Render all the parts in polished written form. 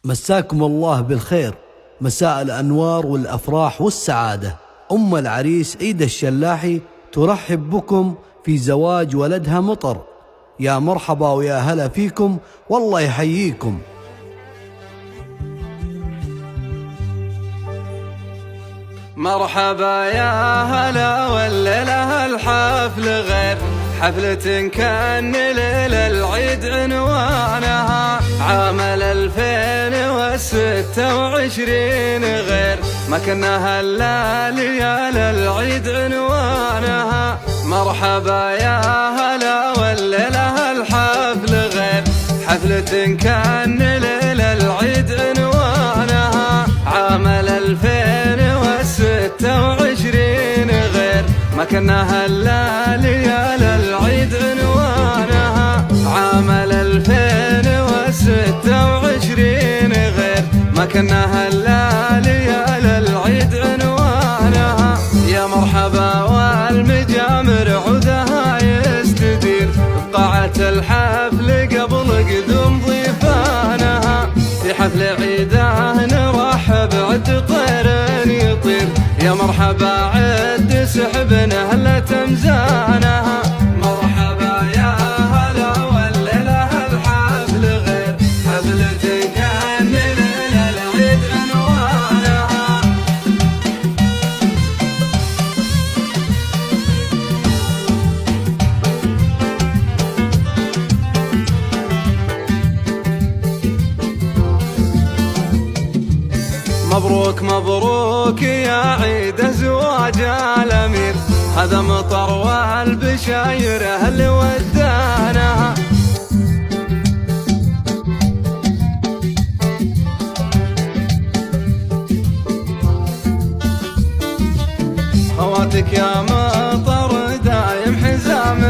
مساكم الله بالخير، مساء الأنوار والأفراح والسعادة. أم العريس عيدة الشلاحي ترحب بكم في زواج ولدها مطر. يا مرحبا ويا هلا فيكم، والله يحييكم. مرحبا يا هلا والليلة الحفل غير حفلة كان ليلة العيد عنوانها عام 2026 غير ما كنا هلا ليال العيد عنوانها. مرحبا يا هلا والليلة الحفل غير حفلة كان ليلة العيد عنوانها عام 2026 غير ما كنا هلا ليال العيد عنوانها عام 2026 غير ما كنا هلا ليال العيد عنوانها. يا مرحبا والمجامر عودها يستدير بقاعة الحفل قبل قدوم ضيفانها. في حفل عيده نرحب عد طير يطير، يا مرحبا عد سحبنا هلا تمزانها. مرحبا يا هلا والليلة الحفل غير حفلة كان ليلة العيد عنوانها. مبروك مبروك يا عيد زواج الأمير، هذا مطر والبشاير أهل ودانها. خواتك يا مطر دايم حزام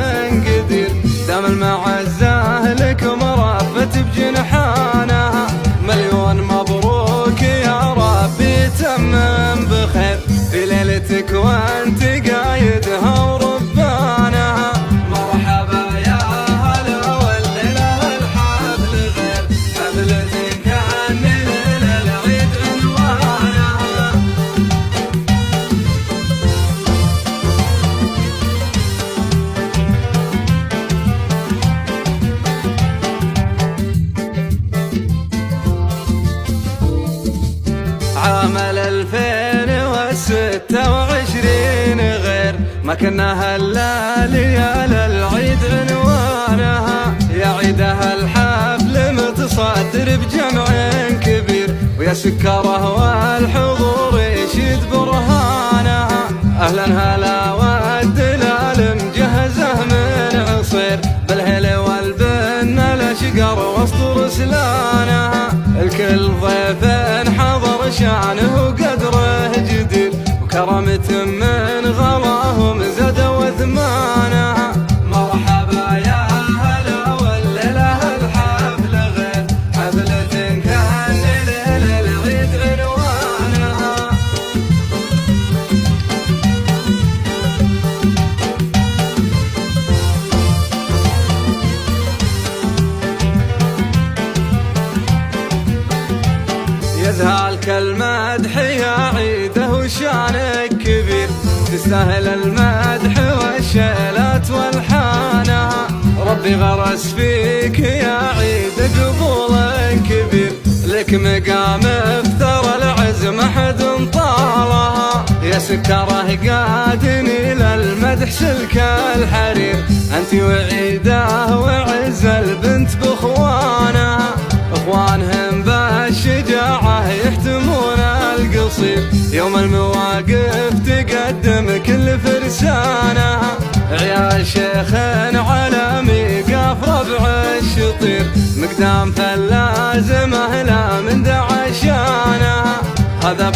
قدير، دام المعزة لك مرافت بجنحانها. مليون مبروك يا ربي تمم بخير في ليلتك وانت قايدها وربانها. مرحبا يا هلا والليلة الحفل غير حفلة كان ليلة العيد عنوانها. عام 2026 غير ما كنا هلا ليال العيد عنوانها. يا عيدها الحفل متصدر بجمع كبير، ويا سكره والحضور يشيد برهانها. أهلا هلا والدلال مجهزه من عصير، بالهيل والبن الأشقر وسط رسلانها. الكل ضيف حضر شانه وقدره جدير، وكرمة من غلاهم زاد وثمانها. مرحبا يا هلا والليلة الحفل غير حفلة كان ليلة العيد عنوانها. يذهلك المدح يا عيده وشانك كبير، تستاهل المدح والشيلات والحانها. ربي غرس فيك يا عيد قبول كبير، لك مقام افترى العزم حد طالها. يا سكره قادني للمدح سلك الحرير، انت وعيده وعز البنت باخوانها. اخوانهم بالشجاعة يحتمون القصير، يوم المواقف تقدم كل فرسانها. عيال شيخ علامي قاف ربع الشطير، مقدام فلازمه لا من دعشانها. هذا